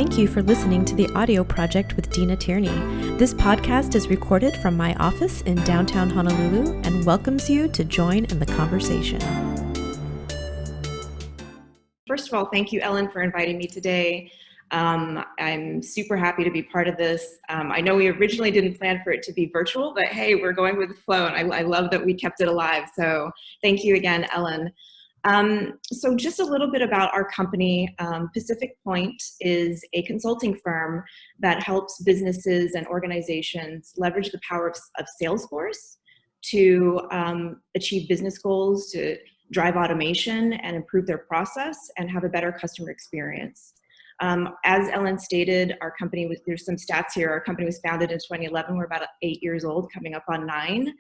Thank you for listening to the audio project with Deena Tearney. This podcast is recorded from my office in downtown Honolulu and welcomes you to join in the conversation. First of all, thank you, Ellen, for inviting me today. I'm super happy to be part of this. I know we originally didn't plan for it to be virtual, but hey, we're going with the flow, and I love that we kept it alive. So thank you again, Ellen. So just a little bit about our company. Pacific Point is a consulting firm that helps businesses and organizations leverage the power of Salesforce to achieve business goals, to drive automation and improve their process and have a better customer experience. As Ellen stated, our company there's some stats here. Our company was founded in 2011. We're about 8 years old, coming up on 9.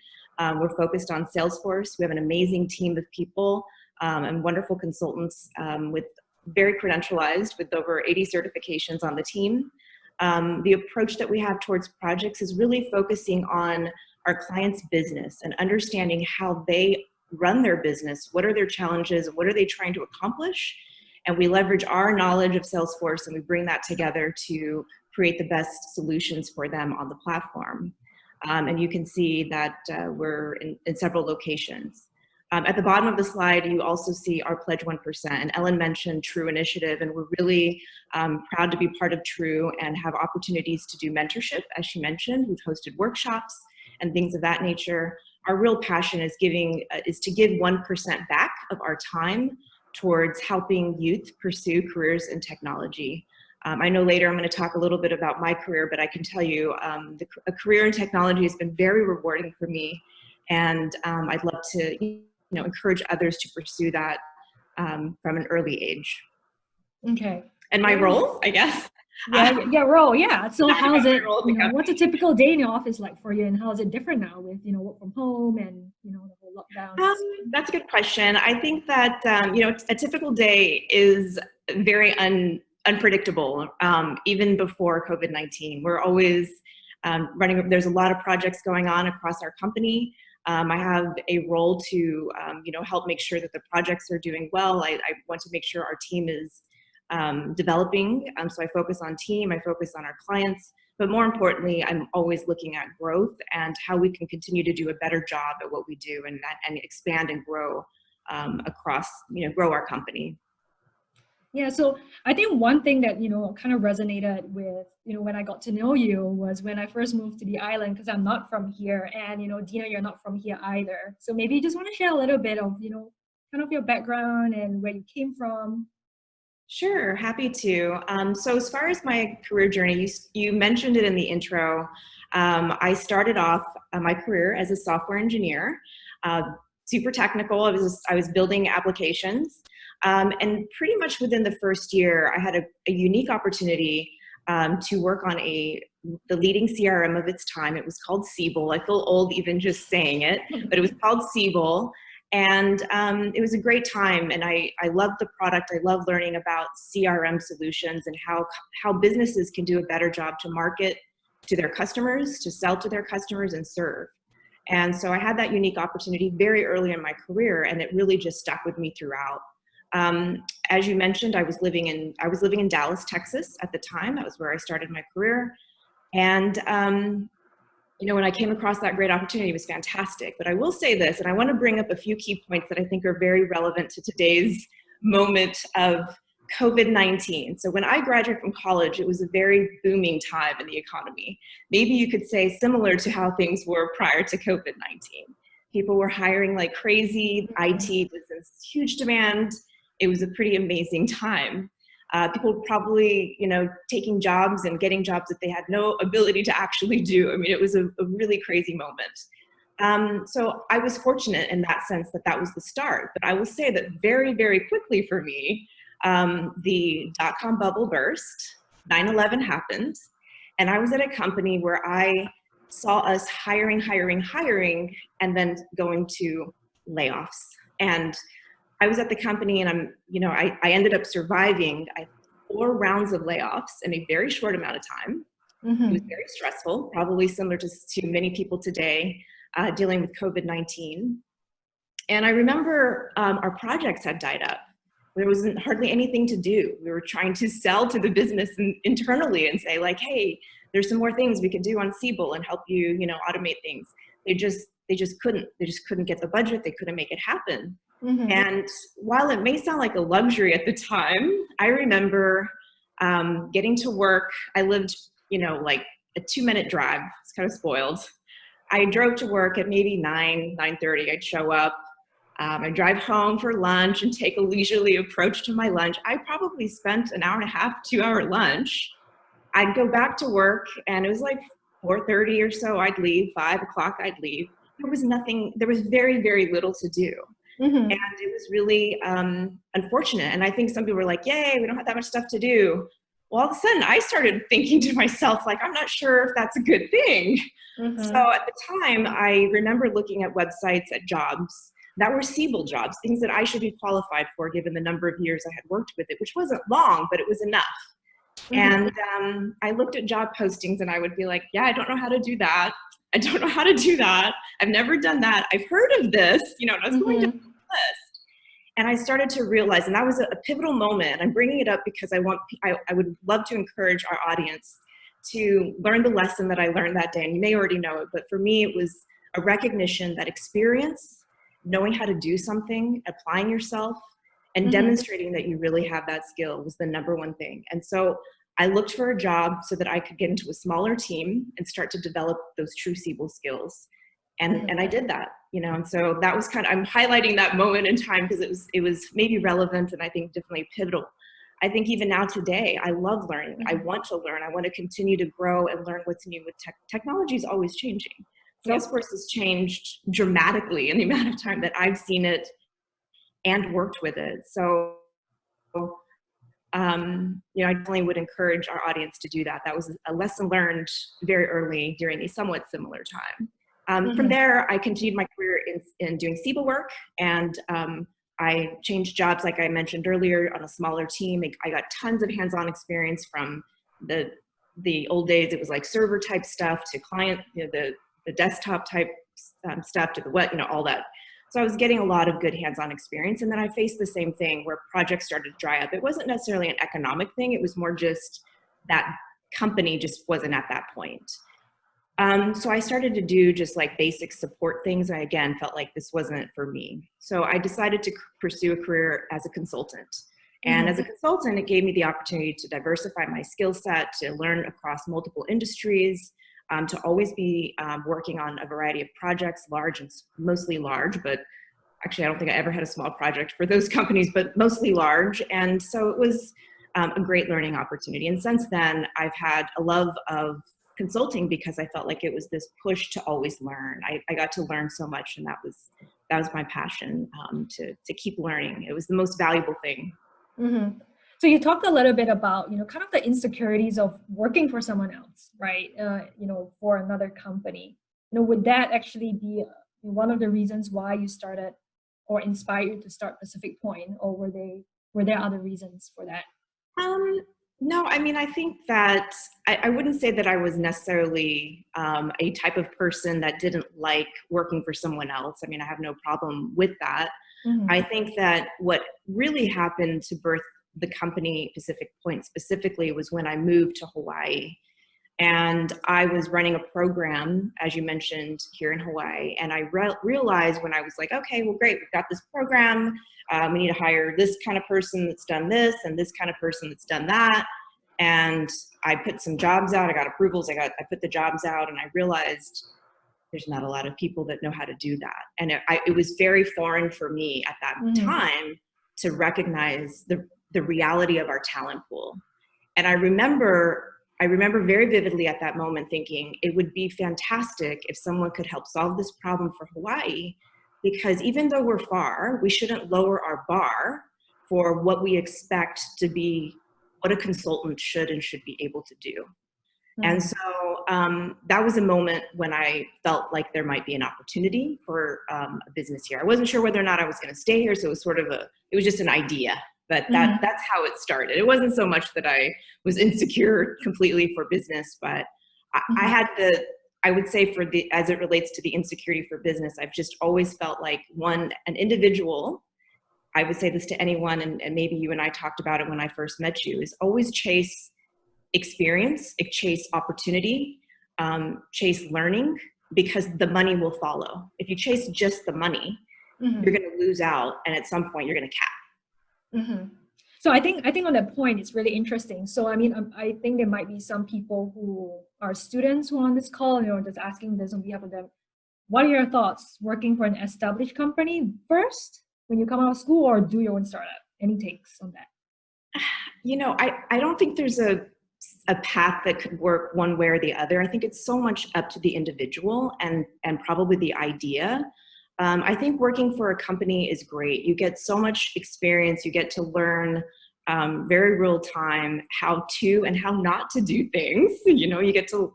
We're focused on Salesforce. We have an amazing team of people and wonderful consultants with very credentialized with over 80 certifications on the team. The approach that we have towards projects is really focusing on our clients' business and understanding how they run their business, what are their challenges, what are they trying to accomplish, and we leverage our knowledge of Salesforce and we bring that together to create the best solutions for them on the platform. And you can see that we're in several locations. At the bottom of the slide, you also see our Pledge 1%. And Ellen mentioned True Initiative, and we're really proud to be part of True and have opportunities to do mentorship, as she mentioned. We've hosted workshops and things of that nature. Our real passion is to give 1% back of our time towards helping youth pursue careers in technology. I know later I'm going to talk a little bit about my career, but I can tell you a career in technology has been very rewarding for me, and I'd love to encourage others to pursue that from an early age. Okay. And my role, I guess. Role. Yeah. So how's it? What's a typical day in your office like for you, and how is it different now with work from home and the whole lockdown? That's a good question. I think that a typical day is very unpredictable. Even before COVID-19, we're always running. There's a lot of projects going on across our company. I have a role to help make sure that the projects are doing well. I want to make sure our team is developing. So I focus on team, I focus on our clients, but more importantly, I'm always looking at growth and how we can continue to do a better job at what we do and expand and grow across, grow our company. Yeah, so I think one thing that, kind of resonated with, when I got to know you was when I first moved to the island, because I'm not from here, and, Deena, you're not from here either. So maybe you just want to share a little bit of, kind of your background and where you came from. Sure, happy to. So as far as my career journey, you mentioned it in the intro. I started off my career as a software engineer, super technical. I was building applications. And pretty much within the first year, I had a unique opportunity to work on the leading CRM of its time. It was called Siebel. I feel old even just saying it, but it was called Siebel. And it was a great time, and I loved the product. I love learning about CRM solutions and how businesses can do a better job to market to their customers, to sell to their customers, and serve. And so I had that unique opportunity very early in my career, and it really just stuck with me throughout. As you mentioned, I was living in Dallas, Texas at the time. That was where I started my career. And when I came across that great opportunity, it was fantastic. But I will say this, and I want to bring up a few key points that I think are very relevant to today's moment of COVID-19. So when I graduated from college, it was a very booming time in the economy. Maybe you could say similar to how things were prior to COVID-19. People were hiring like crazy. IT was in huge demand. It was a pretty amazing time. People were probably, taking jobs and getting jobs that they had no ability to actually do. I mean, it was a really crazy moment. So I was fortunate in that sense that was the start. But I will say that very, very quickly for me, the dot-com bubble burst, 9/11 happened, and I was at a company where I saw us hiring, and then going to layoffs. And I was at the company, and I ended up surviving 4 rounds of layoffs in a very short amount of time. Mm-hmm. It was very stressful, probably similar to many people today dealing with COVID-19. And I remember our projects had died up. there wasn't hardly anything to do. We were trying to sell to the business internally and say like, hey, there's some more things we could do on Siebel and help you, automate things. They just couldn't get the budget. They couldn't make it happen. Mm-hmm. And while it may sound like a luxury at the time, I remember getting to work. I lived, like a 2-minute drive. It's kind of spoiled. I drove to work at maybe 9:30. I'd show up. I'd drive home for lunch and take a leisurely approach to my lunch. I probably spent an hour and a half, 2-hour lunch. I'd go back to work and it was like 4:30 or so. I'd leave, 5 o'clock I'd leave. There was nothing, there was very, very little to do. Mm-hmm. And it was really unfortunate. And I think some people were like, yay, we don't have that much stuff to do. Well, all of a sudden I started thinking to myself, like, I'm not sure if that's a good thing. Mm-hmm. So at the time, I remember looking at websites at jobs that were Siebel jobs, things that I should be qualified for given the number of years I had worked with it, which wasn't long, but it was enough. Mm-hmm. And I looked at job postings and I would be like, yeah, I don't know how to do that. I don't know how to do that. I've never done that. I've heard of this, and I was going down the list. And I started to realize, and that was a pivotal moment. I'm bringing it up because I would love to encourage our audience to learn the lesson that I learned that day. And you may already know it, but for me, it was a recognition that experience, knowing how to do something, applying yourself, and demonstrating that you really have that skill was the number one thing. And so I looked for a job so that I could get into a smaller team and start to develop those true Siebel skills. And I did that, and so that was I'm highlighting that moment in time because it was maybe relevant and I think definitely pivotal. I think even now today, I love learning. I want to learn. I want to continue to grow and learn what's new with technology is always changing. Salesforce has changed dramatically in the amount of time that I've seen it and worked with it. So, I definitely would encourage our audience to do that. That was a lesson learned very early during a somewhat similar time. From there, I continued my career in doing Siebel work, and I changed jobs, like I mentioned earlier, on a smaller team. I got tons of hands-on experience from the old days. It was like server type stuff to client, the desktop type stuff to the web, all that. So I was getting a lot of good hands-on experience. And then I faced the same thing where projects started to dry up. It wasn't necessarily an economic thing. It was more just that company just wasn't at that point. So I started to do just like basic support things. I, again, felt like this wasn't for me. So I decided to pursue a career as a consultant. And as a consultant, it gave me the opportunity to diversify my skill set, to learn across multiple industries, to always be working on a variety of projects, large and mostly large, but actually I don't think I ever had a small project for those companies, but mostly large. And so it was a great learning opportunity. And since then, I've had a love of consulting because I felt like it was this push to always learn. I got to learn so much, and that was my passion, to keep learning. It was the most valuable thing. Mm-hmm. So you talked a little bit about, kind of the insecurities of working for someone else, right? For another company. Would that actually be one of the reasons why you started or inspired you to start Pacific Point, or were there other reasons for that? No, I mean, I think that I wouldn't say that I was necessarily a type of person that didn't like working for someone else. I mean, I have no problem with that. I think that what really happened to birth the company Pacific Point specifically was when I moved to Hawaii. And I was running a program, as you mentioned, here in Hawaii. And I realized when I was like, okay, well, great, we've got this program. We need to hire this kind of person that's done this and this kind of person that's done that. And I put some jobs out. I got approvals. I put the jobs out, and I realized there's not a lot of people that know how to do that. And it was very foreign for me at that time to recognize the reality of our talent pool. And I remember very vividly at that moment thinking it would be fantastic if someone could help solve this problem for Hawaii, because even though we're far, we shouldn't lower our bar for what we expect to be what a consultant should and should be able to do. And so that was a moment when I felt like there might be an opportunity for a business here. I wasn't sure whether or not I was going to stay here, so it was it was just an idea. But that's how it started. It wasn't so much that I was insecure completely for business, but I had I would say as it relates to the insecurity for business, I've just always felt like an individual I would say this to anyone, and maybe you and I talked about it when I first met you, is always chase experience, chase opportunity, chase learning, because the money will follow. If you chase just the money, Mm-hmm. you're going to lose out, and at some point you're going to cap. Mm-hmm. So I think on that point, it's really interesting. So I mean, I think there might be some people who are students who are on this call, just asking this on behalf of them. What are your thoughts working for an established company first when you come out of school, or do your own startup? Any takes on that? I don't think there's a path that could work one way or the other. I think it's so much up to the individual and probably the idea. I think working for a company is great. You get so much experience. You get to learn very real time how to and how not to do things. You get to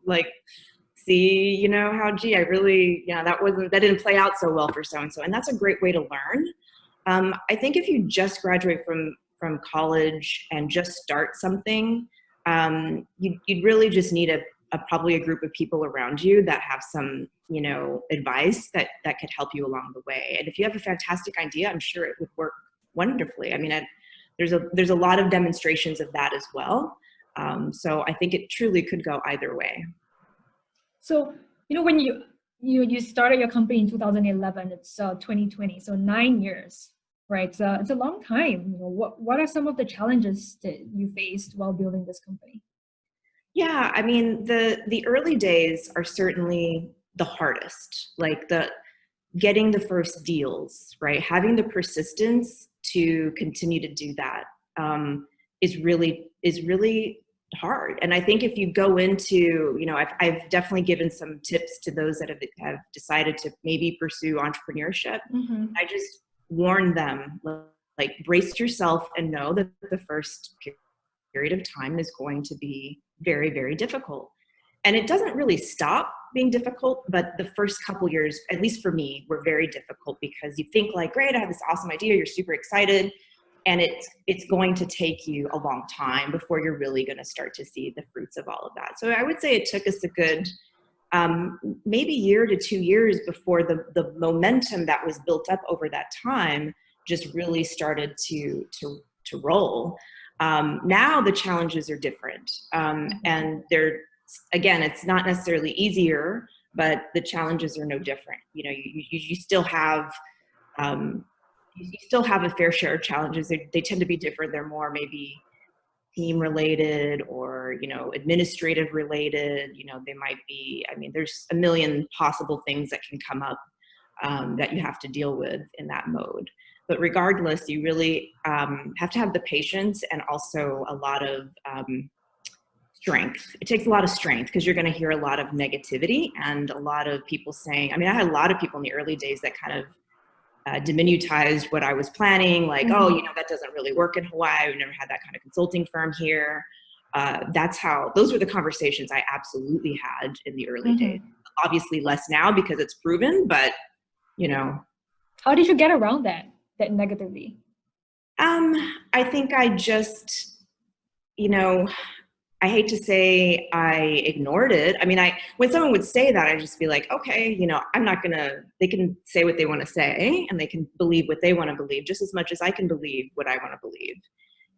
see, how, gee, I really, that didn't play out so well for so-and-so. And that's a great way to learn. I think if you just graduate from college and just start something, you'd really just need probably a group of people around you that have some, advice that could help you along the way. And if you have a fantastic idea, I'm sure it would work wonderfully. I mean, there's a lot of demonstrations of that as well. So I think it truly could go either way. So, when you started your company in 2011, it's 2020, so 9 years, right? So it's a long time. What are some of the challenges that you faced while building this company? Yeah, I mean, the early days are certainly the hardest, like getting the first deals, right? Having the persistence to continue to do that is really hard. And I think if you go into, I've definitely given some tips to those that have decided to maybe pursue entrepreneurship. Mm-hmm. I just warn them, brace yourself and know that the first period of time is going to be very, very difficult. And it doesn't really stop being difficult, but the first couple years, at least for me, were very difficult because you think great, I have this awesome idea, you're super excited, and it's going to take you a long time before you're really going to start to see the fruits of all of that. So I would say it took us a good maybe year to 2 years before the momentum that was built up over that time just really started to roll. Now the challenges are different, and again, it's not necessarily easier, but the challenges are no different. You still have a fair share of challenges. They tend to be different. They're more maybe team related or, administrative related. They might be, there's a million possible things that can come up that you have to deal with in that mode. But regardless, you really have to have the patience and also a lot of strength. It takes a lot of strength because you're going to hear a lot of negativity and a lot of people saying, I had a lot of people in the early days that kind of diminutized what I was planning, Mm-hmm. Oh, that doesn't really work in Hawaii. We've never had that kind of consulting firm here. Those were the conversations I absolutely had in the early Mm-hmm. days. Obviously less now because it's proven, but How did you get around that negativity? I think I just, I hate to say I ignored it. When someone would say that, I'd just be like, okay, they can say what they want to say and they can believe what they want to believe just as much as I can believe what I want to believe.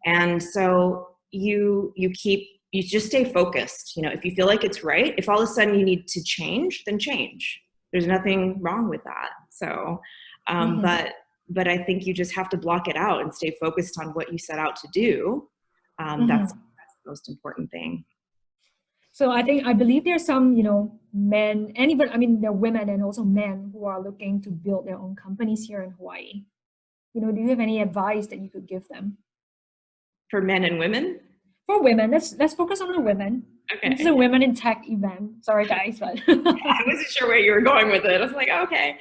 And so you just stay focused. If you feel like it's right, if all of a sudden you need to change, then change. There's nothing wrong with that. So, Mm-hmm. but I think you just have to block it out and stay focused on what you set out to do. Mm-hmm. That's the most important thing. So I believe there's some, men, and even, there are women and also men who are looking to build their own companies here in Hawaii. Do you have any advice that you could give them? For men and women? For women, let's focus on the women. Okay. This is a women in tech event. Sorry, guys, but I wasn't sure where you were going with it. I was like, okay.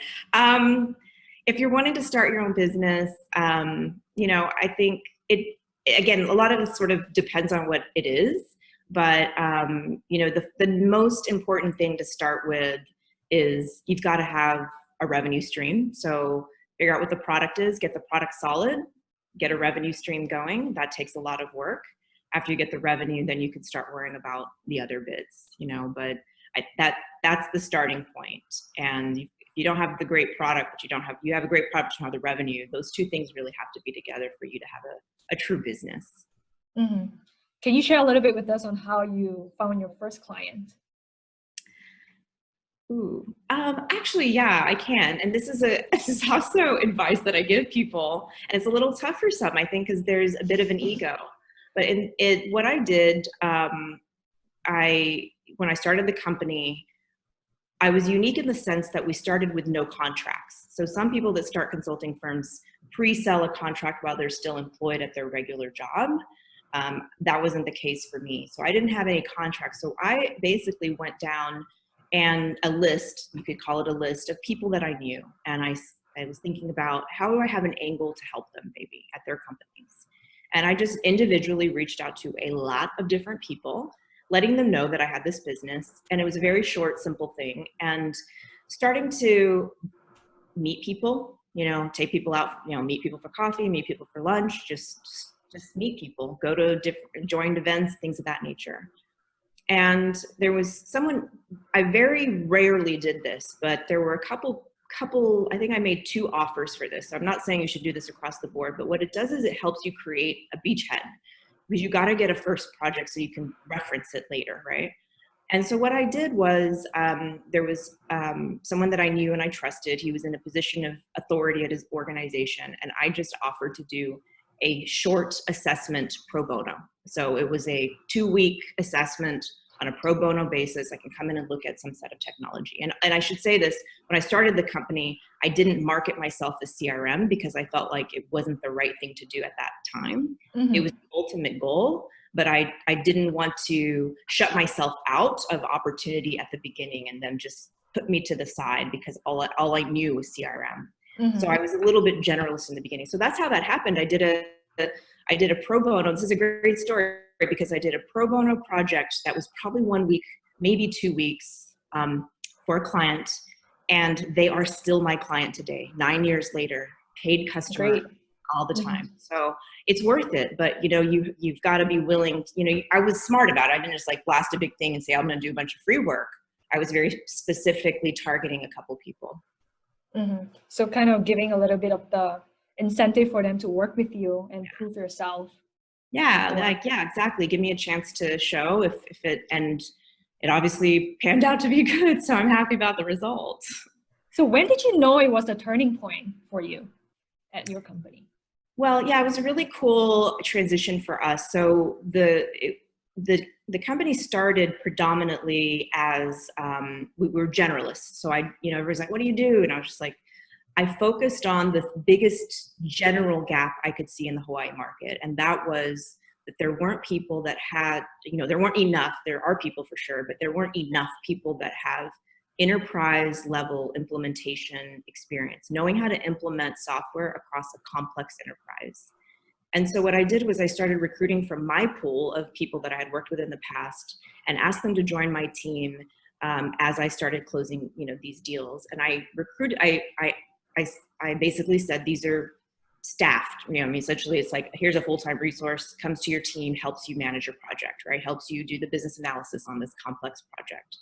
If you're wanting to start your own business, I think again, a lot of it sort of depends on what it is. But, the most important thing to start with is you've got to have a revenue stream. So figure out what the product is, get the product solid, get a revenue stream going. That takes a lot of work. After you get the revenue, then you can start worrying about the other bits, but that's the starting point. And if you don't have the great product, but you have a great product, you don't have the revenue. Those two things really have to be together for you to have a true business. Mm-hmm. Can you share a little bit with us on how you found your first client? Actually, yeah, I can. And this is also advice that I give people. And it's a little tough for some, I think, because there's a bit of an ego. But what I did, when I started the company, I was unique in the sense that we started with no contracts. So some people that start consulting firms pre-sell a contract while they're still employed at their regular job. That wasn't the case for me. So I didn't have any contracts. So I basically went down and a list, you could call it a list, of people that I knew. And I was thinking about, how do I have an angle to help them maybe at their companies? And I just individually reached out to a lot of different people, letting them know that I had this business. And it was a very short, simple thing. And starting to meet people, take people out, meet people for coffee, meet people for lunch, just meet people, go to different joined events, things of that nature. And there was someone, I very rarely did this, but there were a couple, I think I made 2 offers for this. So I'm not saying you should do this across the board, but what it does is it helps you create a beachhead, because you got to get a first project so you can reference it later, right? And so what I did was, there was someone that I knew and I trusted. He was in a position of authority at his organization, and I just offered to do a short assessment pro bono. So it was a 2-week assessment on a pro bono basis. I can come in and look at some set of technology. And I should say this, when I started the company, I didn't market myself as CRM because I felt like it wasn't the right thing to do at that time. Mm-hmm. It was the ultimate goal, but I didn't want to shut myself out of opportunity at the beginning and then just put me to the side because all I knew was CRM. Mm-hmm. So I was a little bit generalist in the beginning. So that's how that happened. I did a pro bono. This is a great story because I did a pro bono project that was probably 1 week, maybe 2 weeks, for a client. And they are still my client today, 9 years later, paid customer. Great. All the time. Mm-hmm. So it's worth it. But you've got to be willing to, I was smart about it. I didn't just blast a big thing and say, I'm going to do a bunch of free work. I was very specifically targeting a couple people. Mm-hmm. So kind of giving a little bit of the incentive for them to work with you and prove yourself. Yeah, exactly. Give me a chance to show if it obviously panned out to be good. So I'm happy about the results. So when did you know it was the turning point for you at your company? Well, yeah, it was a really cool transition for us. So the company started predominantly as we were generalists. So everyone's like, what do you do? And I was just like, I focused on the biggest general gap I could see in the Hawaii market. And that was that there weren't people that had, there weren't enough, there are people for sure, but there weren't enough people that have enterprise level implementation experience, knowing how to implement software across a complex enterprise. And so what I did was I started recruiting from my pool of people that I had worked with in the past and asked them to join my team as I started closing, these deals. And I recruited, I basically said, these are staffed, essentially it's like, here's a full-time resource, comes to your team, helps you manage your project, right? Helps you do the business analysis on this complex project.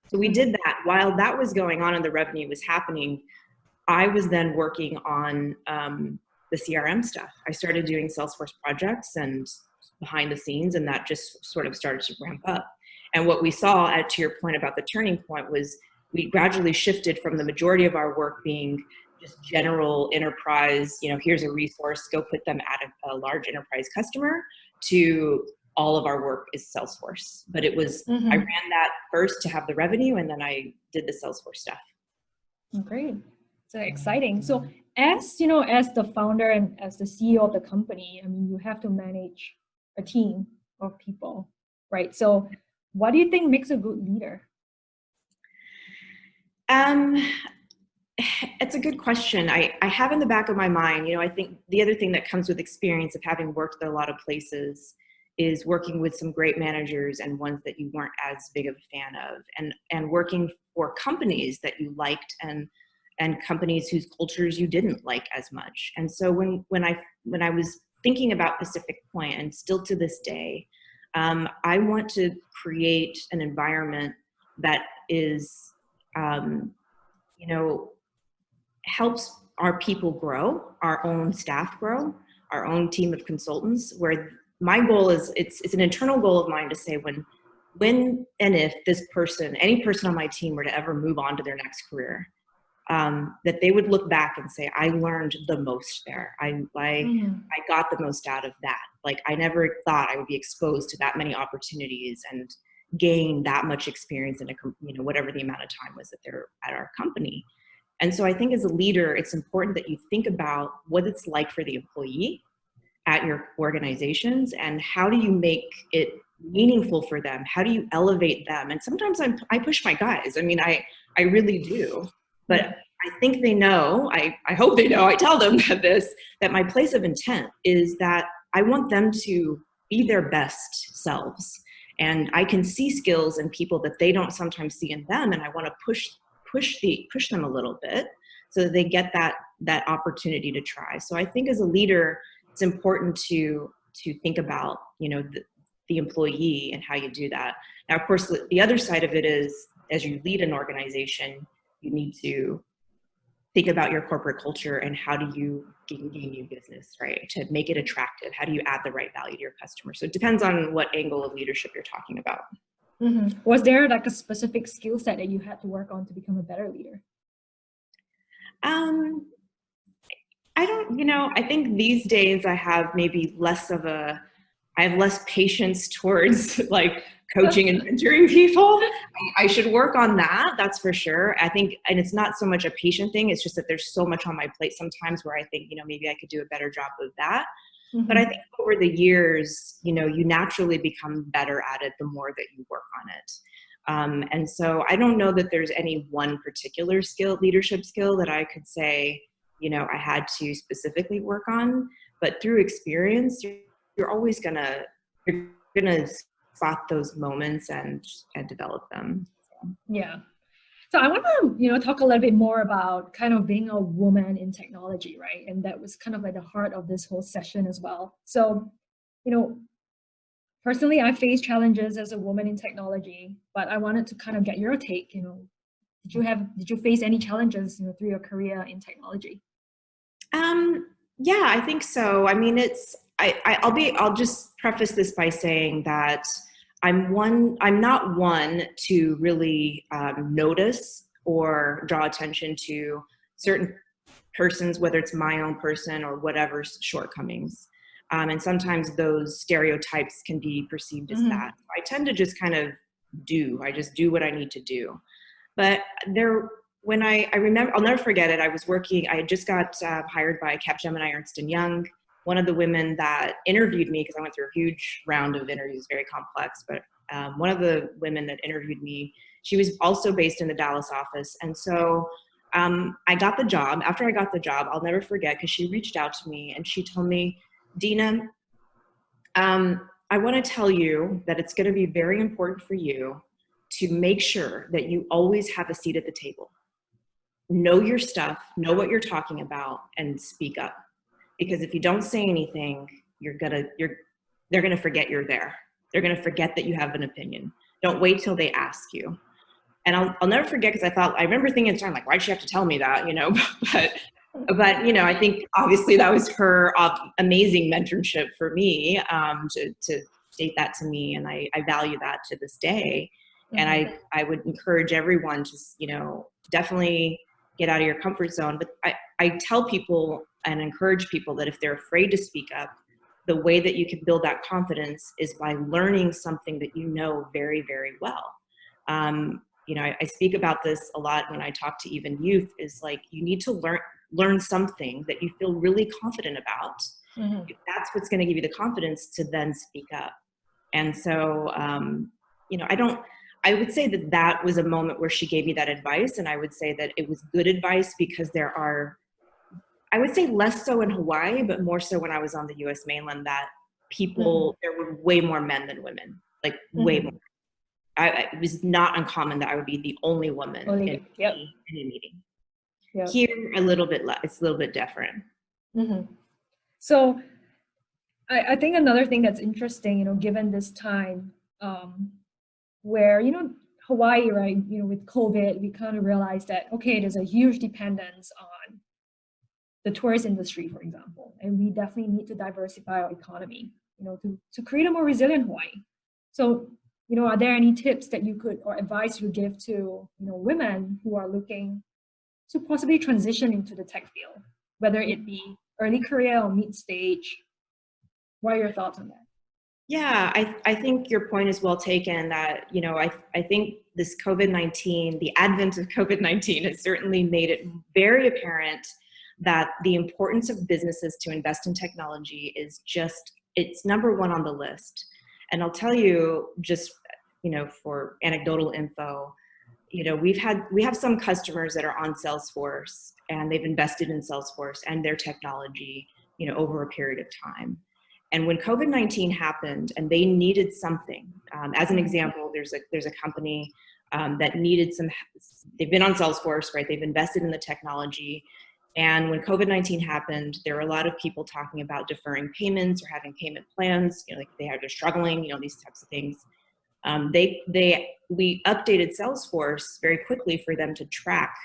So we did that. While that was going on and the revenue was happening, I was then working on the CRM stuff. I started doing Salesforce projects and behind the scenes, and that just sort of started to ramp up. And what we saw, to your point about the turning point, was we gradually shifted from the majority of our work being just general enterprise, here's a resource, go put them at a large enterprise customer, to all of our work is Salesforce. But it was, I ran that first to have the revenue, and then I did the Salesforce stuff. Great. So exciting. So as the founder and as the CEO of the company, you have to manage a team of people, right? So what do you think makes a good leader? It's a good question. I have in the back of my mind, I think the other thing that comes with experience of having worked at a lot of places is working with some great managers and ones that you weren't as big of a fan of, and working for companies that you liked and companies whose cultures you didn't like as much. And so when I was thinking about Pacific Point, and still to this day, I want to create an environment that is, helps our people grow, our own staff grow, our own team of consultants, where my goal is, it's an internal goal of mine to say when and if this person, any person on my team were to ever move on to their next career, that they would look back and say, I learned the most there. I got the most out of that. Like, I never thought I would be exposed to that many opportunities and gain that much experience in whatever the amount of time was that they're at our company. And so I think as a leader, it's important that you think about what it's like for the employee at your organizations, and how do you make it meaningful for them? How do you elevate them? And sometimes I push my guys. I mean, I really do. But I think they know, I hope they know, I tell them that my place of intent is that I want them to be their best selves. And I can see skills in people that they don't sometimes see in them. And I want to push them a little bit so that they get that opportunity to try. So I think as a leader, it's important to think about, the employee and how you do that. Now, of course, the other side of it is, as you lead an organization, you need to think about your corporate culture and how do you gain new business, right? To make it attractive. How do you add the right value to your customer? So it depends on what angle of leadership you're talking about. Mm-hmm. Was there like a specific skill set that you had to work on to become a better leader? I don't, I think these days I have maybe I have less patience towards like coaching and mentoring people. I should work on that. That's for sure. I think, and it's not so much a patient thing. It's just that there's so much on my plate sometimes where I think, maybe I could do a better job of that. Mm-hmm. But I think over the years, you naturally become better at it the more that you work on it. And so I don't know that there's any one particular leadership skill that I could say, I had to specifically work on, but through experience, you're always gonna spot those moments and develop them. Yeah. So I want to, talk a little bit more about kind of being a woman in technology, right? And that was kind of like the heart of this whole session as well. So, personally, I faced challenges as a woman in technology, but I wanted to kind of get your take, did you face any challenges, through your career in technology? Yeah, I think so. I mean, I'll just preface this by saying that I'm not one to really notice or draw attention to certain persons, whether it's my own person or whatever's shortcomings. And sometimes those stereotypes can be perceived as that. I tend to just kind of I just do what I need to do. But when I remember, I'll never forget it. I had just got hired by Capgemini Ernst & Young. One of the women that interviewed me, because I went through a huge round of interviews, very complex, but one of the women that interviewed me, she was also based in the Dallas office. And so I got the job. After I got the job, I'll never forget, because she reached out to me and she told me, Deena, I want to tell you that it's going to be very important for you to make sure that you always have a seat at the table. Know your stuff, know what you're talking about, and speak up. Because if you don't say anything, they're gonna forget you're there. They're gonna forget that you have an opinion. Don't wait till they ask you. And I'll never forget, because I remember thinking at the time, like, why'd she have to tell me that, But I think obviously that was her amazing mentorship for me, to state that to me, and I value that to this day. And I would encourage everyone to, definitely get out of your comfort zone. But I tell people and encourage people that if they're afraid to speak up, the way that you can build that confidence is by learning something that you know very, very well. I speak about this a lot when I talk to even youth, is like, you need to learn something that you feel really confident about. Mm-hmm. That's what's going to give you the confidence to then speak up. And so, I would say that was a moment where she gave me that advice. And I would say that it was good advice, because I would say less so in Hawaii, but more so when I was on the US mainland, that there were way more men than women, like way more. It was not uncommon that I would be the only woman in a meeting. Yep. Here, it's a little bit different. Mm-hmm. So I think another thing that's interesting, given this time, where, Hawaii, right, with COVID, we kind of realized that, okay, there's a huge dependence on the tourist industry, for example. And we definitely need to diversify our economy, to create a more resilient Hawaii. So, are there any tips that you could, or advice you give to, women who are looking to possibly transition into the tech field, whether it be early career or mid-stage? What are your thoughts on that? Yeah, I think your point is well taken that, I think this COVID-19, the advent of COVID-19 has certainly made it very apparent that the importance of businesses to invest in technology is it's number one on the list. And I'll tell you just, for anecdotal info, we have some customers that are on Salesforce and they've invested in Salesforce and their technology, over a period of time. And when COVID-19 happened and they needed something, as an example, there's a company that needed they've been on Salesforce, right? They've invested in the technology. And when COVID-19 happened, there were a lot of people talking about deferring payments or having payment plans, like they're struggling, these types of things. We updated Salesforce very quickly for them to track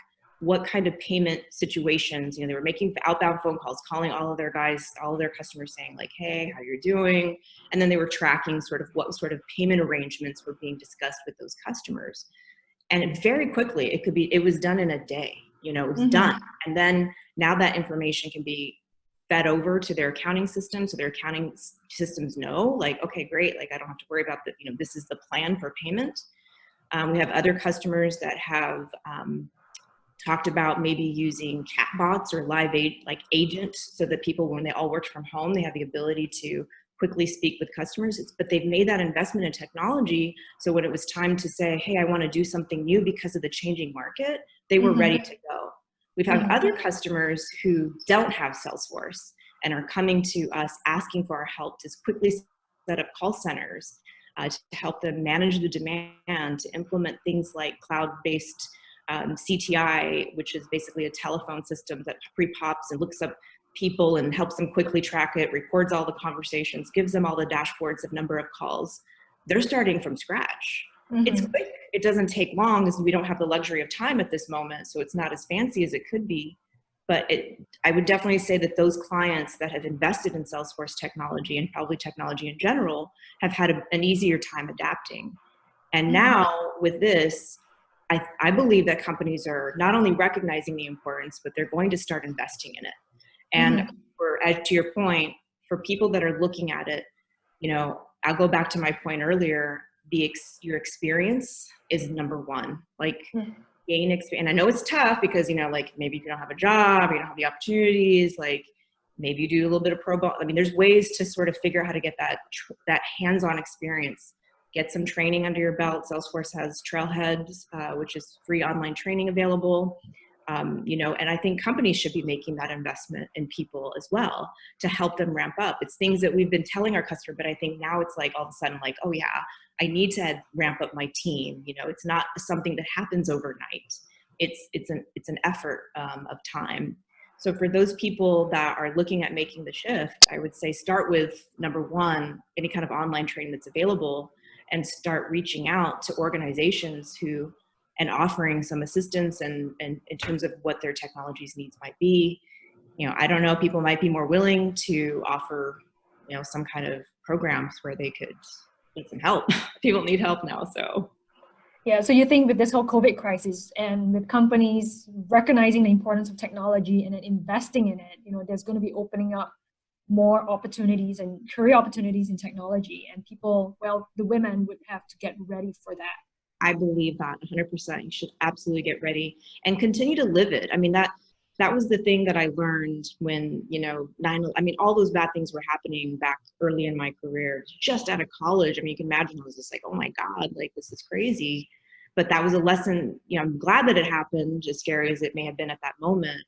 what kind of payment situations, they were making outbound phone calls, calling all of their customers saying like, hey, how you're doing? And then they were tracking sort of what sort of payment arrangements were being discussed with those customers. And very quickly, it was done in a day, it was done. And then now that information can be fed over to their accounting system. So their accounting systems know like, okay, great. Like I don't have to worry about that. This is the plan for payment. We have other customers that have, talked about maybe using chatbots or live agents so that people, when they all worked from home, they have the ability to quickly speak with customers. But they've made that investment in technology. So when it was time to say, hey, I want to do something new because of the changing market, they were ready to go. We've had other customers who don't have Salesforce and are coming to us asking for our help to quickly set up call centers to help them manage the demand, to implement things like cloud-based CTI, which is basically a telephone system that pre-pops and looks up people and helps them quickly track it, records all the conversations, gives them all the dashboards of number of calls. They're starting from scratch. It's quick. It doesn't take long because we don't have the luxury of time at this moment, so it's not as fancy as it could be. But I would definitely say that those clients that have invested in Salesforce technology and probably technology in general have had an easier time adapting. And now with this, I believe that companies are not only recognizing the importance, but they're going to start investing in it. And to your point, for people that are looking at it, I'll go back to my point earlier, your experience is number one. Like gain experience. And I know it's tough because, like maybe if you don't have a job, you don't have the opportunities, like maybe you do a little bit of pro bono. I mean, there's ways to sort of figure out how to get that hands-on experience. Get some training under your belt. Salesforce has Trailheads, which is free online training available. And I think companies should be making that investment in people as well to help them ramp up. It's things that we've been telling our customer, but I think now it's like all of a sudden like, oh yeah, I need to ramp up my team. It's not something that happens overnight. It's an effort of time. So for those people that are looking at making the shift, I would say start with number one, any kind of online training that's available, and start reaching out to organizations and offering some assistance and in terms of what their technologies needs might be. I don't know, people might be more willing to offer, some kind of programs where they could get some help. People need help now, so. Yeah, so you think with this whole COVID crisis and with companies recognizing the importance of technology and then investing in it, there's going to be opening up more opportunities and career opportunities in technology, and people, the women would have to get ready for that. I believe that 100%. You should absolutely get ready and continue to live it. I mean, that was the thing that I learned when, all those bad things were happening back early in my career, just out of college. I mean, you can imagine I was just like, oh my God, like this is crazy. But that was a lesson, I'm glad that it happened, as scary as it may have been at that moment.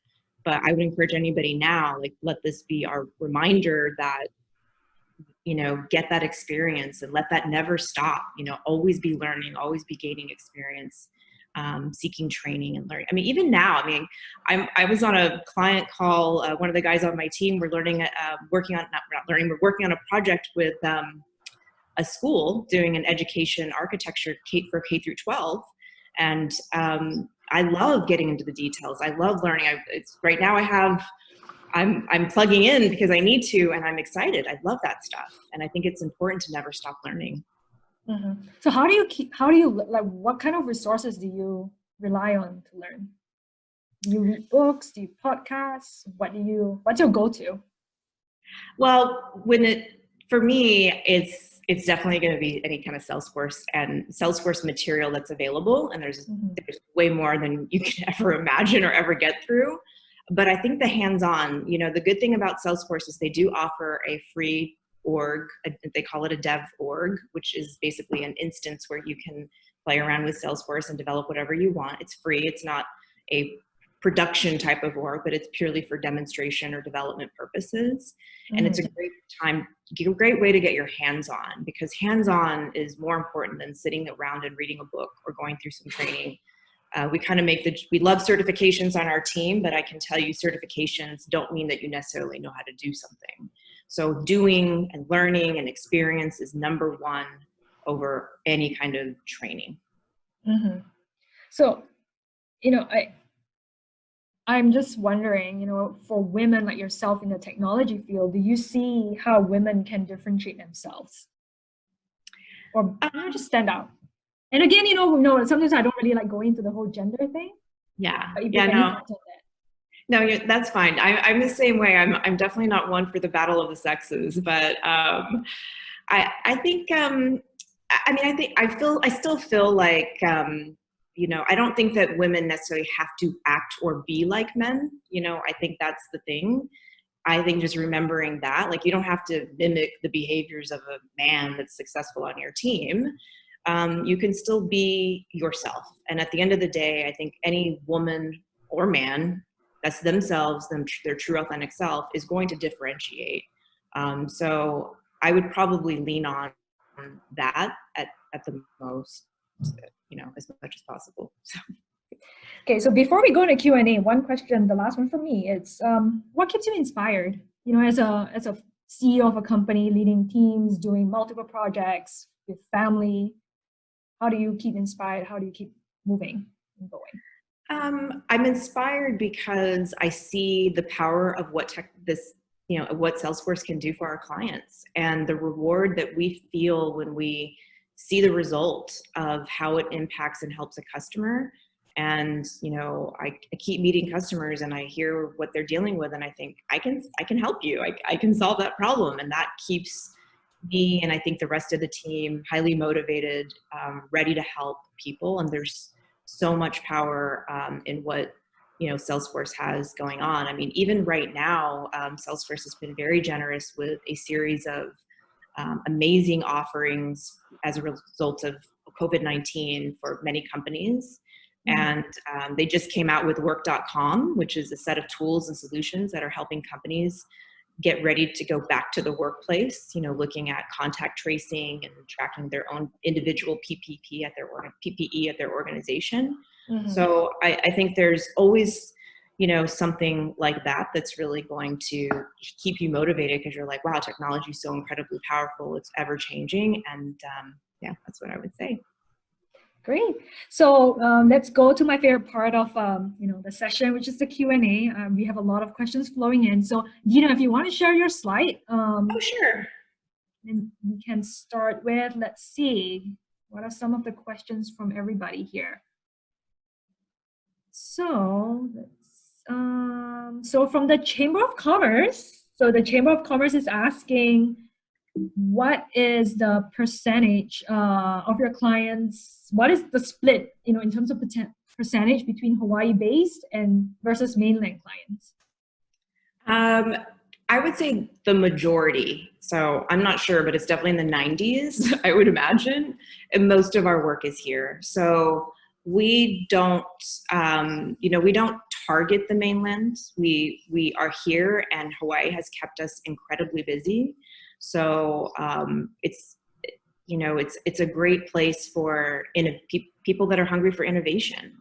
But I would encourage anybody now, like, let this be our reminder that, get that experience and let that never stop, always be learning, always be gaining experience, seeking training and learning. I mean, even now, I was on a client call, one of the guys on my team, we're working on a project with a school doing an education architecture for K through 12. And I love getting into the details. I love learning. Right now I have I'm plugging in because I need to, and I'm excited. I love that stuff. And I think it's important to never stop learning. Mm-hmm. So how do you like, what kind of resources do you rely on to learn? Do you read books? Do you podcasts? What's your go-to? Well, for me, it's definitely going to be any kind of Salesforce material that's available. And there's way more than you can ever imagine or ever get through. But I think the hands-on, the good thing about Salesforce is they do offer a free org. They call it a dev org, which is basically an instance where you can play around with Salesforce and develop whatever you want. It's free. It's not a production type of org, but it's purely for demonstration or development purposes. And it's a great way to get your hands on, because hands-on is more important than sitting around and reading a book or going through some training. We love certifications on our team, but I can tell you certifications don't mean that you necessarily know how to do something. So doing and learning and experience is number one over any kind of training. Mm-hmm. So, I'm just wondering, for women like yourself in the technology field, do you see how women can differentiate themselves or just stand out? And again, sometimes I don't really like going into the whole gender thing. No, that's fine. I'm the same way. I'm definitely not one for the battle of the sexes, but I think I still feel like I don't think that women necessarily have to act or be like men. I think that's the thing. I think just remembering that, like, you don't have to mimic the behaviors of a man that's successful on your team. You can still be yourself. And at the end of the day, I think any woman or man that's themselves, their true authentic self, is going to differentiate. So I would probably lean on that at the most, as much as possible. Okay, so before we go into Q&A, one question, the last one for me, it's what keeps you inspired? As a CEO of a company, leading teams, doing multiple projects with family, how do you keep inspired? How do you keep moving and going? I'm inspired because I see the power of what Salesforce can do for our clients, and the reward that we feel when we see the result of how it impacts and helps a customer. And, I keep meeting customers and I hear what they're dealing with, and I think I can help you. I can solve that problem. And that keeps me, and I think the rest of the team, highly motivated, ready to help people. And there's so much power in what Salesforce has going on. I mean, even right now, Salesforce has been very generous with a series of amazing offerings as a result of COVID-19 for many companies. And they just came out with work.com, which is a set of tools and solutions that are helping companies get ready to go back to the workplace, looking at contact tracing and tracking their own individual PPE at their organization. Mm-hmm. So I think there's always, something like that that's really going to keep you motivated, because you're like, wow, technology is so incredibly powerful. It's ever changing. And that's what I would say. Great. So let's go to my favorite part of the session, which is the Q&A. We have a lot of questions flowing in. So Deena, if you want to share your slide. Sure. And we can start with, let's see, what are some of the questions from everybody here? So from the Chamber of Commerce, the Chamber of Commerce is asking, what is the percentage of your clients? What is the split, in terms of percentage between Hawaii-based and versus mainland clients? I would say the majority. So I'm not sure, but it's definitely in the 90s, I would imagine. And most of our work is here. So we don't, we don't target the mainland. We are here, and Hawaii has kept us incredibly busy. So it's a great place for people that are hungry for innovation.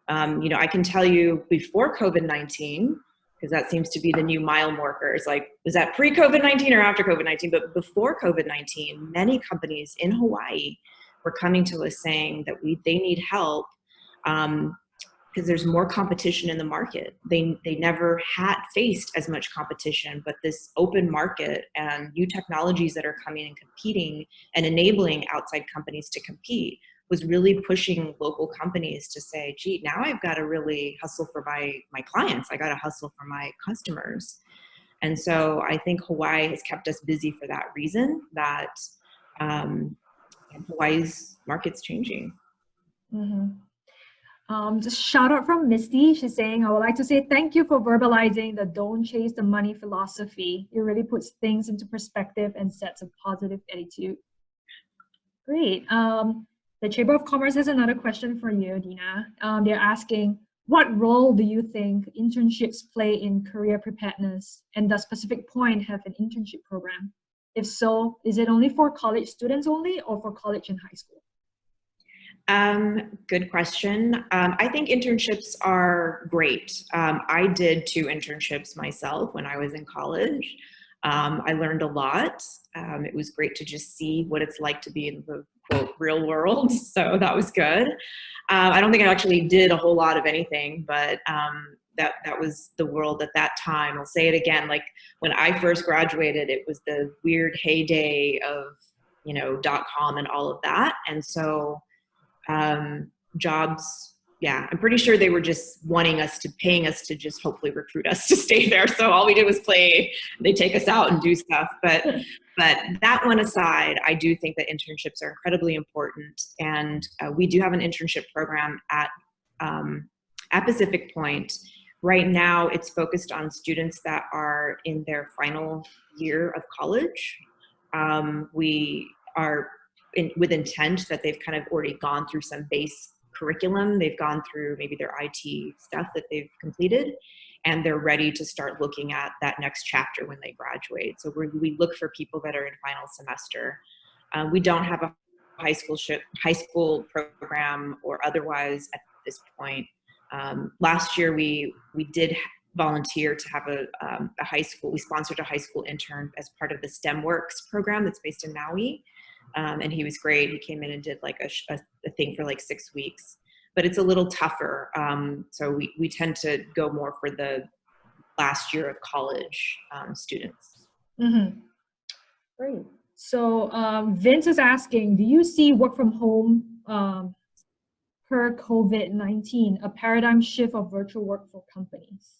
I can tell you, before COVID-19, because that seems to be the new mile marker. It's like, is that pre-COVID-19 or after COVID-19? But before COVID-19, many companies in Hawaii were coming to us saying that they need help because there's more competition in the market. They never had faced as much competition, but this open market and new technologies that are coming and competing and enabling outside companies to compete was really pushing local companies to say, gee, now I've got to really hustle for my clients. I got to hustle for my customers. And so I think Hawaii has kept us busy for that reason, that Hawaii's market's changing. Just shout out from Misty. She's saying, I would like to say thank you for verbalizing the don't chase the money philosophy. It really puts things into perspective and sets a positive attitude. Great. The Chamber of Commerce has another question for you, Deena. They're asking, what role do you think internships play in career preparedness? And does Pacific Point have an internship program? If so, is it only for college students only or for college and high school? Good question. I think internships are great. I did 2 internships myself when I was in college. I learned a lot. It was great to just see what it's like to be in the quote real world. So that was good. I don't think I actually did a whole lot of anything, but that was the world at that time. I'll say it again, like when I first graduated, it was the weird heyday of, .com and all of that. And so jobs, I'm pretty sure they were just paying us to just hopefully recruit us to stay there. So all we did was play, they take us out and do stuff. But that one aside, I do think that internships are incredibly important. And we do have an internship program at Pacific Point. Right now, it's focused on students that are in their final year of college. We are with intent that they've kind of already gone through some base curriculum. They've gone through maybe their IT stuff that they've completed, and they're ready to start looking at that next chapter when they graduate. So we look for people that are in final semester. We don't have a high school program or otherwise at this point. Last year, we did volunteer to have a high school. We sponsored a high school intern as part of the STEM Works program that's based in Maui. And he was great. He came in and did like a thing for like 6 weeks, but it's a little tougher. So we tend to go more for the last year of college students. Mm-hmm. Great. So Vince is asking, do you see work from home per COVID-19, a paradigm shift of virtual work for companies?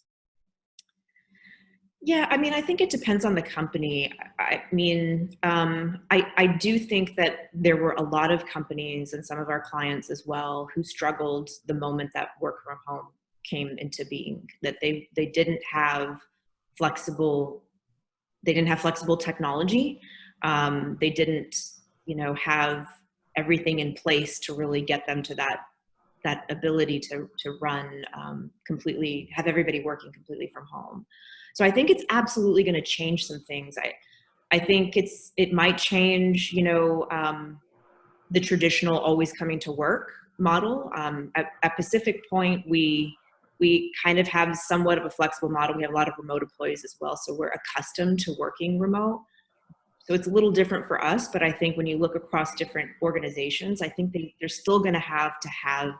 Yeah, I mean, I think it depends on the company. I mean, I do think that there were a lot of companies and some of our clients as well who struggled the moment that work from home came into being, that they didn't have flexible technology. They didn't, have everything in place to really get them to that ability to run completely, have everybody working completely from home. So I think it's absolutely going to change some things. I think it might change, the traditional always coming to work model. At Pacific Point, we kind of have somewhat of a flexible model. We have a lot of remote employees as well, so we're accustomed to working remote. So it's a little different for us, but I think when you look across different organizations, I think they're still going to have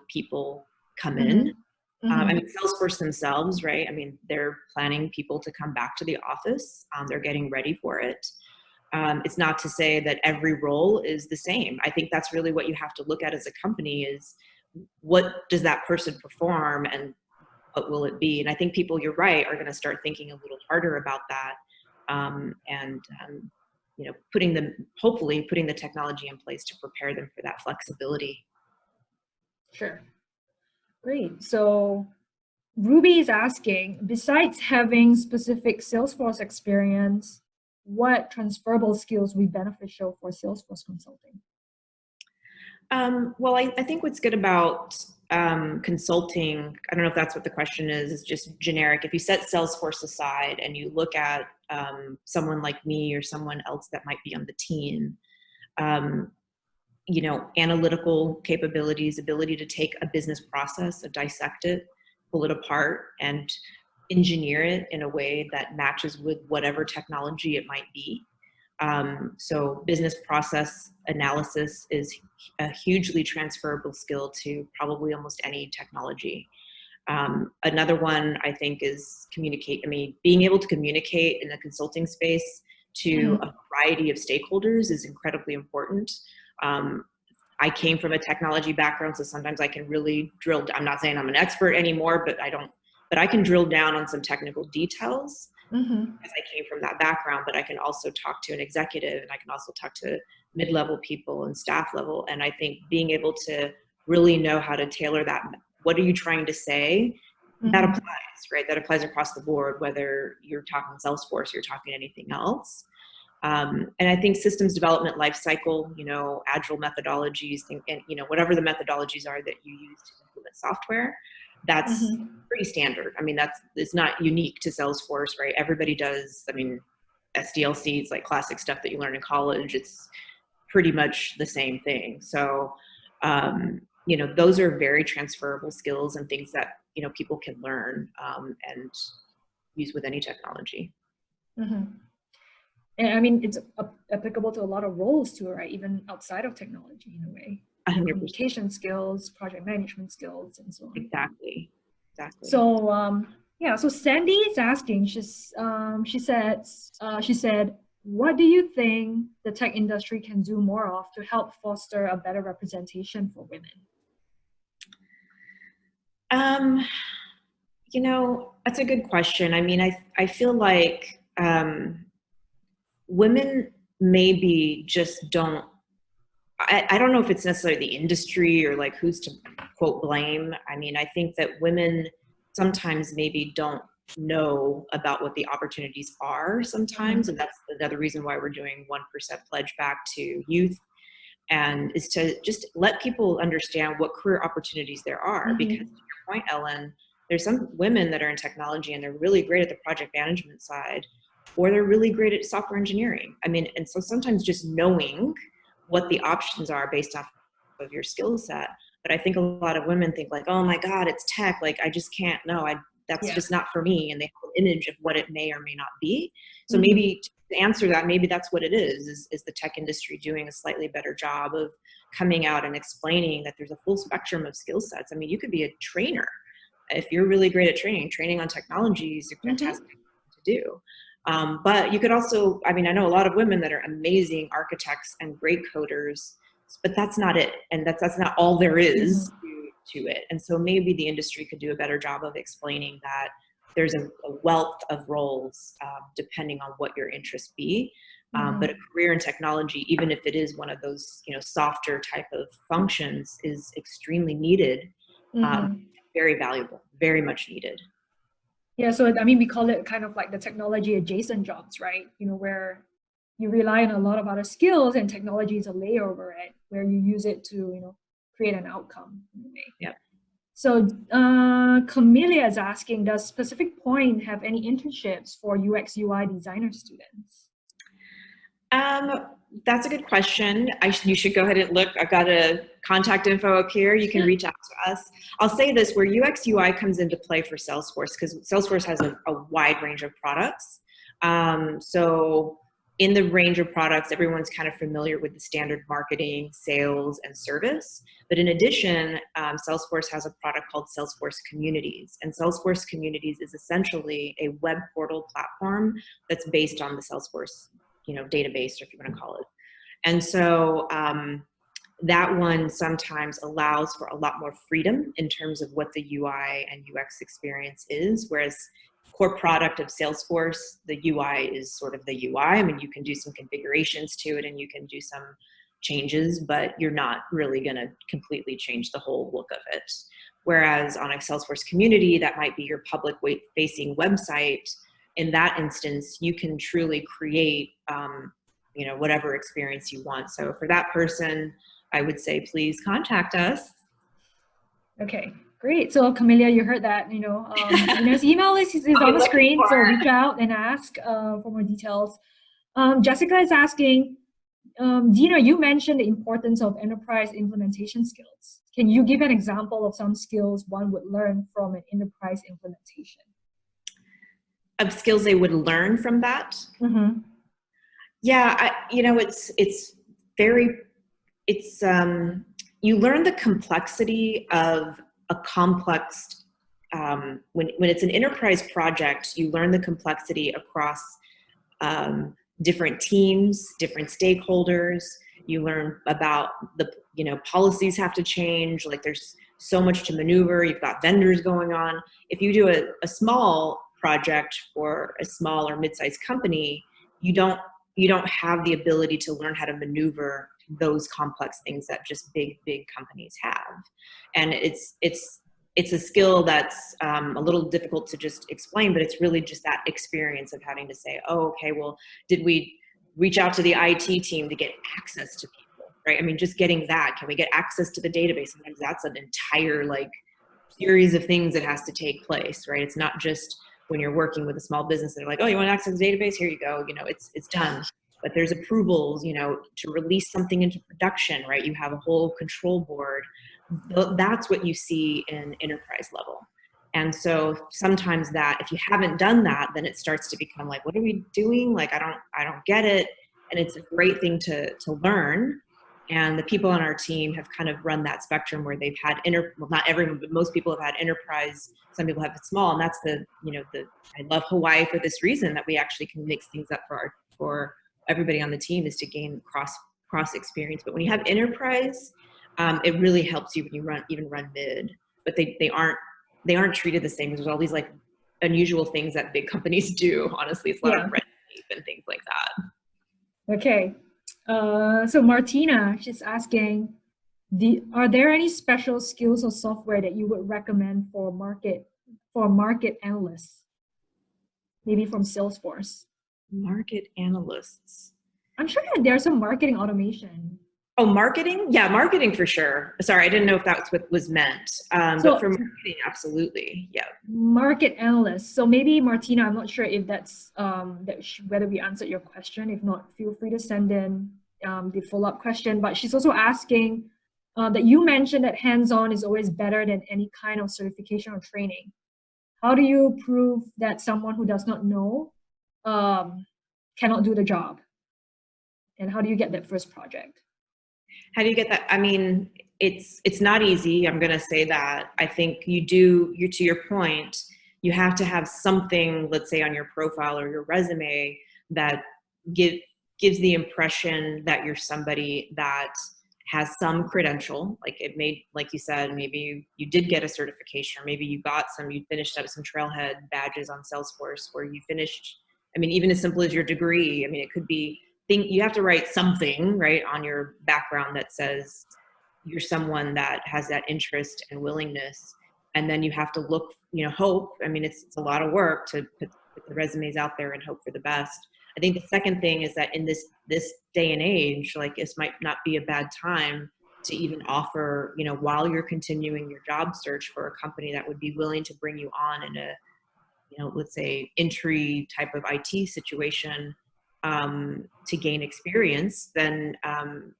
people come in. Mm-hmm. I mean, Salesforce themselves, right? I mean, they're planning people to come back to the office. They're getting ready for it. It's not to say that every role is the same. I think that's really what you have to look at as a company is what does that person perform and what will it be? And I think people, you're right, are going to start thinking a little harder about that. Hopefully putting the technology in place to prepare them for that flexibility. Sure. Great. So Ruby is asking, besides having specific Salesforce experience, what transferable skills will be beneficial for Salesforce consulting? Well, I think what's good about consulting, I don't know if that's what the question is just generic. If you set Salesforce aside and you look at someone like me or someone else that might be on the team, analytical capabilities, ability to take a business process and dissect it, pull it apart, and engineer it in a way that matches with whatever technology it might be. So business process analysis is a hugely transferable skill to probably almost any technology. Another one I think is being able to communicate in the consulting space to a variety of stakeholders is incredibly important. I came from a technology background, so sometimes I can really drill down. I'm not saying I'm an expert anymore, but I can drill down on some technical details because I came from that background, but I can also talk to an executive, and I can also talk to mid-level people and staff level. And I think being able to really know how to tailor that, what are you trying to say? That applies, right? That applies across the board, whether you're talking Salesforce, you're talking anything else. And I think systems development lifecycle, agile methodologies, and whatever the methodologies are that you use to implement software, that's pretty standard. I mean, it's not unique to Salesforce, right? Everybody does. I mean, SDLC is like classic stuff that you learn in college. It's pretty much the same thing. So, those are very transferable skills and things that people can learn and use with any technology. And I mean, it's applicable to a lot of roles too, right? Even outside of technology in a way. 100%. Communication skills, project management skills, and so on. Exactly. So, so Sandy is asking, she said, what do you think the tech industry can do more of to help foster a better representation for women? That's a good question. I mean, I feel like women maybe just don't, I don't know if it's necessarily the industry or like who's to quote blame. I mean, I think that women sometimes maybe don't know about what the opportunities are sometimes. And that's another reason why we're doing 1% pledge back to youth, and is to just let people understand what career opportunities there are. Because to your point, Ellen, there's some women that are in technology and they're really great at the project management side, or they're really great at software engineering. I mean, and so sometimes just knowing what the options are based off of your skill set. But I think a lot of women think like, oh my God, it's tech. Like, I just can't, that's just not for me. And they have an image of what it may or may not be. So maybe to answer that, maybe that's what it is the tech industry doing a slightly better job of coming out and explaining that there's a full spectrum of skill sets. I mean, you could be a trainer. If you're really great at training on technologies, you're fantastic to do. But you could also, I mean, I know a lot of women that are amazing architects and great coders, but that's not it. And that's not all there is to it. And so maybe the industry could do a better job of explaining that there's a wealth of roles depending on what your interests be. But a career in technology, even if it is one of those, softer type of functions, is extremely needed, very valuable, very much needed. Yeah, so I mean, we call it kind of like the technology adjacent jobs, right? Where you rely on a lot of other skills and technology is a layer over it, where you use it to, create an outcome in a way. Yeah. So Camelia is asking, does Pacific Point have any internships for UX UI designer students? That's a good question. You should go ahead and look. I've got a contact info up here. You can reach out to us. I'll say this, where UX UI comes into play for Salesforce, because Salesforce has a wide range of products. So in the range of products, everyone's kind of familiar with the standard marketing, sales, and service. But in addition, Salesforce has a product called Salesforce Communities. And Salesforce Communities is essentially a web portal platform that's based on the Salesforce database, or if you want to call it. And so that one sometimes allows for a lot more freedom in terms of what the UI and UX experience is, whereas core product of Salesforce, the UI is sort of the UI. I mean, you can do some configurations to it and you can do some changes, but you're not really going to completely change the whole look of it. Whereas on a Salesforce community, that might be your public facing website. In that instance, you can truly create, whatever experience you want. So for that person, I would say, please contact us. Okay, great. So Camelia, you heard that, Deena's email is on the screen. So reach out and ask for more details. Jessica is asking, Deena, you mentioned the importance of enterprise implementation skills. Can you give an example of some skills one would learn from an enterprise implementation? Of skills they would learn from that? Yeah, you learn the complexity of a complex when it's an enterprise project, you learn the complexity across different teams, different stakeholders. You learn about the, policies have to change. Like there's so much to maneuver. You've got vendors going on. If you do a small project for a small or mid-sized company, you don't have the ability to learn how to maneuver those complex things that just big companies have. And it's a skill that's a little difficult to just explain, but it's really just that experience of having to say, oh, okay, well, did we reach out to the IT team to get access to people, right? I mean, just getting that, can we get access to the database? Sometimes that's an entire series of things that has to take place, right? It's not just when you're working with a small business and they're like, oh, you want to access the database? Here you go. It's done. But there's approvals, to release something into production, right? You have a whole control board. That's what you see in enterprise level. And so sometimes that, if you haven't done that, then it starts to become like, what are we doing? Like, I don't get it. And it's a great thing to learn. And the people on our team have kind of run that spectrum where they've had well, not everyone, but most people have had enterprise. Some people have it small, and that's I love Hawaii for this reason, that we actually can mix things up for everybody on the team, is to gain cross experience. But when you have enterprise, it really helps you when you run mid. But they aren't treated the same. There's all these unusual things that big companies do. Honestly, it's a lot of red tape and things like that. Okay. So Martina, she's asking, are there any special skills or software that you would recommend for market analysts? Maybe from Salesforce. Market analysts. I'm sure that there's some marketing automation. Oh, marketing? Yeah, marketing for sure. Sorry, I didn't know if that's what was meant. But for marketing, absolutely, yeah. Market analysts. So maybe Martina, I'm not sure if that's whether we answered your question. If not, feel free to send in the follow-up question. But she's also asking that you mentioned that hands-on is always better than any kind of certification or training. How do you prove that someone who does not know cannot do the job? And how do you get that first project? How do you get that? I mean, it's not easy. I'm going to say that. I think you're to your point, you have to have something, let's say on your profile or your resume, that gives the impression that you're somebody that has some credential. Like you said, maybe you did get a certification, or maybe you finished up some Trailhead badges on Salesforce, or you finished, I mean, even as simple as your degree. I mean, it could be, you have to write something right on your background that says you're someone that has that interest and willingness. And then you have to look, hope. I mean, it's a lot of work to put the resumes out there and hope for the best. I think the second thing is that in this day and age, this might not be a bad time to even offer, while you're continuing your job search, for a company that would be willing to bring you on in a, let's say entry type of IT situation, to gain experience, then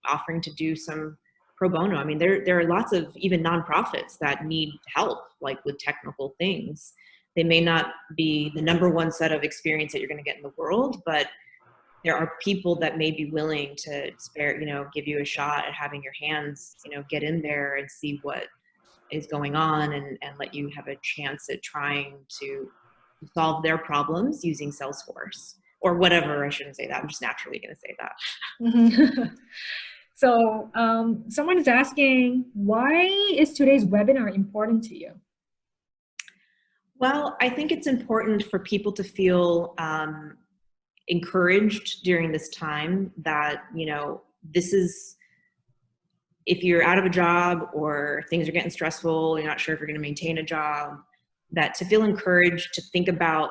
offering to do some pro bono. I mean, there are lots of even nonprofits that need help, with technical things. They may not be the number one set of experience that you're going to get in the world, but there are people that may be willing to give you a shot at having your hands, get in there and see what is going on, and let you have a chance at trying to solve their problems using Salesforce. Or whatever, I shouldn't say that. I'm just naturally going to say that. So someone is asking, why is today's webinar important to you? Well, I think it's important for people to feel encouraged during this time that, this is, if you're out of a job or things are getting stressful, you're not sure if you're going to maintain a job, that to feel encouraged to think about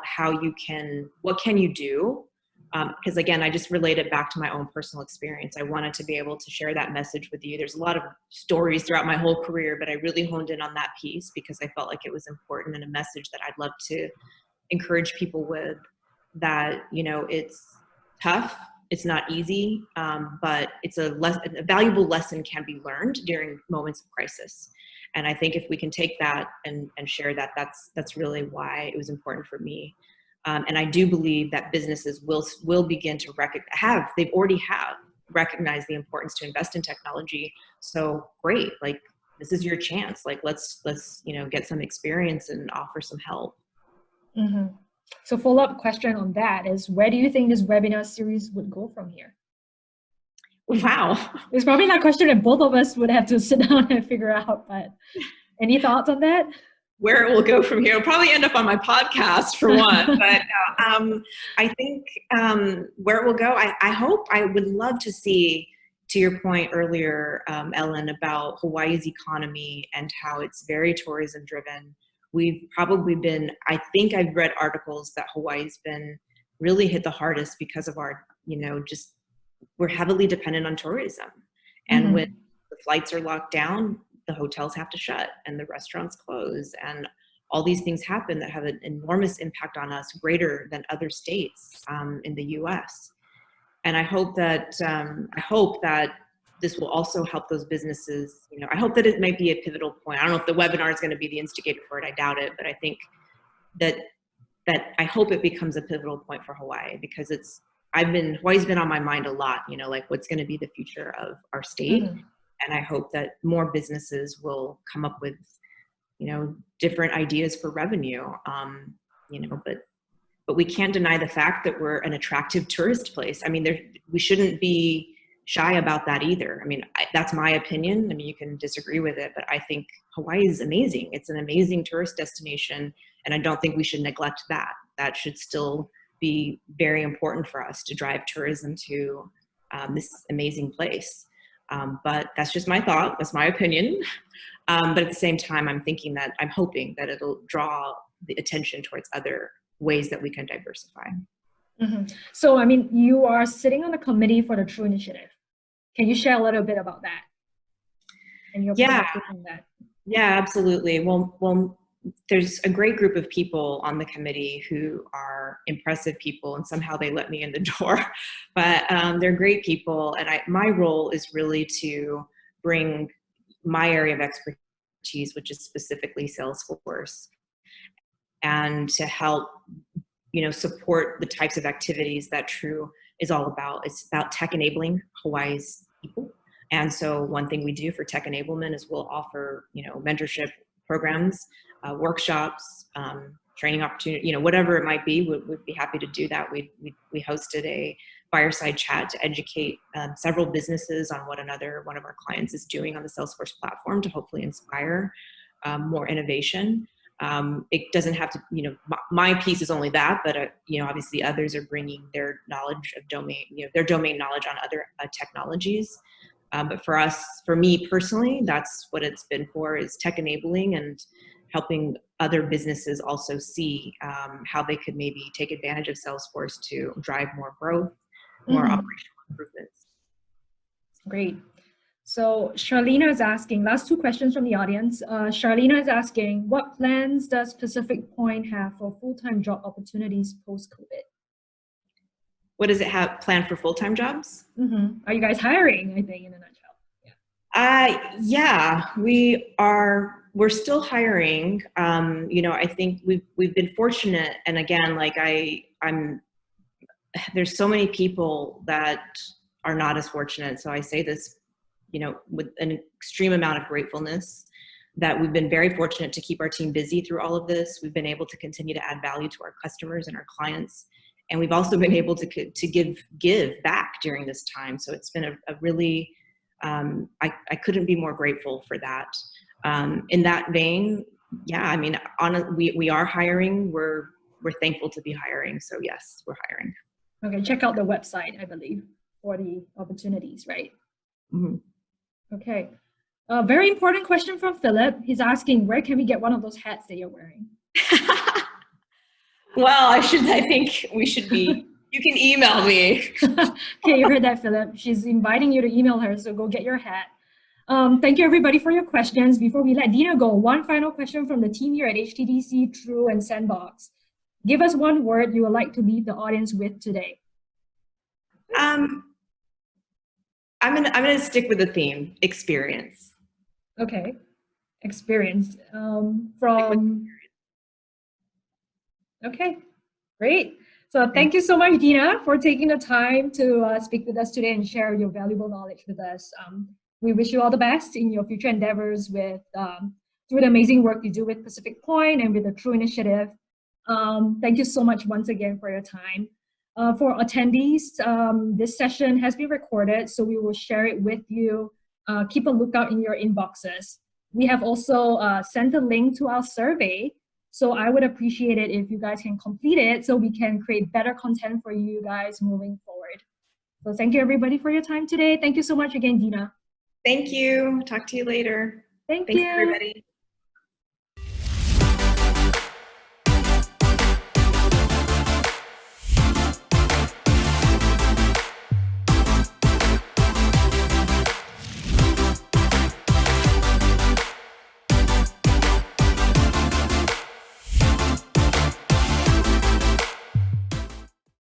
what can you do? Because again, I just relate it back to my own personal experience. I wanted to be able to share that message with you. There's a lot of stories throughout my whole career, but I really honed in on that piece because I felt like it was important, and a message that I'd love to encourage people with, that, it's tough, it's not easy, but it's a valuable lesson can be learned during moments of crisis. And I think if we can take that and share that, that's really why it was important for me. And I do believe that businesses will begin to they already have recognized the importance to invest in technology. So great, this is your chance. Like, let's, get some experience and offer some help. Mm-hmm. So follow-up question on that is, where do you think this webinar series would go from here? Wow. It's probably not a question that both of us would have to sit down and figure out, but any thoughts on that? Where it will go from here, it'll probably end up on my podcast for one, but I think where it will go, I would love to see, to your point earlier, Ellen, about Hawaii's economy and how it's very tourism driven. We've probably been, I think I've read articles that Hawaii's been really hit the hardest because of our, just, we're heavily dependent on tourism. And when the flights are locked down, the hotels have to shut and the restaurants close, and all these things happen that have an enormous impact on us, greater than other states in the US. And I hope that this will also help those businesses. I hope that it might be a pivotal point. I don't know if the webinar is going to be the instigator for it. I doubt it, but I think that I hope it becomes a pivotal point for Hawaii, because Hawaii's been on my mind a lot, like what's going to be the future of our state. And I hope that more businesses will come up with, different ideas for revenue, but we can't deny the fact that we're an attractive tourist place. I mean, we shouldn't be shy about that either. I mean, that's my opinion. I mean, you can disagree with it, but I think Hawaii is amazing. It's an amazing tourist destination, and I don't think we should neglect that. That should still be very important for us to drive tourism to this amazing place. But that's just my thought. That's my opinion. But at the same time, I'm hoping that it'll draw the attention towards other ways that we can diversify. So, I mean, you are sitting on the committee for the True Initiative. Can you share a little bit about that? And your perspective on that? Yeah, absolutely. Well, there's a great group of people on the committee who are impressive people, and somehow they let me in the door. But they're great people, and my role is really to bring my area of expertise, which is specifically Salesforce, and to help support the types of activities that True is all about. It's about tech enabling Hawaii's people. And so one thing we do for tech enablement is we'll offer, mentorship programs, workshops, training opportunity, whatever it might be, we'd be happy to do that. We hosted a fireside chat to educate several businesses on what one of our clients is doing on the Salesforce platform to hopefully inspire more innovation. It doesn't have to, my piece is only that, but obviously others are bringing their knowledge of domain, their domain knowledge on other technologies. But for me personally, that's what it's been for, is tech enabling and helping other businesses also see how they could maybe take advantage of Salesforce to drive more growth, more operational improvements. Great. So Charlena is asking, last two questions from the audience. Charlena is asking, what plans does Pacific Point have for full-time job opportunities post-COVID? What does it have planned for full-time jobs? Are you guys hiring, I think, in a nutshell? Yeah, we're still hiring. I think we've been fortunate. And again, like there's so many people that are not as fortunate. So I say this, with an extreme amount of gratefulness, that we've been very fortunate to keep our team busy through all of this. We've been able to continue to add value to our customers and our clients. And we've also been able to give back during this time. So it's been a really, I couldn't be more grateful for that. In that vein, yeah, I mean, we are hiring. We're thankful to be hiring. So yes, we're hiring. Okay, check out the website, I believe, for the opportunities, right? Okay. A very important question from Philip. He's asking, where can we get one of those hats that you're wearing? Well, I think we should be, you can email me. Okay, you heard that, Philip. She's inviting you to email her, so go get your hat. Thank you, everybody, for your questions. Before we let Deena go, one final question from the team here at HTDC, True, and Sandbox. Give us one word you would like to leave the audience with today. I'm gonna stick with the theme, experience. Okay, experience. Okay, great. So thank you so much, Deena, for taking the time to speak with us today and share your valuable knowledge with us. We wish you all the best in your future endeavors with through the amazing work you do with Pacific Point and with the True Initiative. Thank you so much once again for your time. For attendees, this session has been recorded, so we will share it with you. Keep a lookout in your inboxes. We have also sent a link to our survey, so I would appreciate it if you guys can complete it so we can create better content for you guys moving forward. So thank you everybody for your time today. Thank you so much again, Deena. Thank you. Talk to you later. Thanks Thanks, everybody.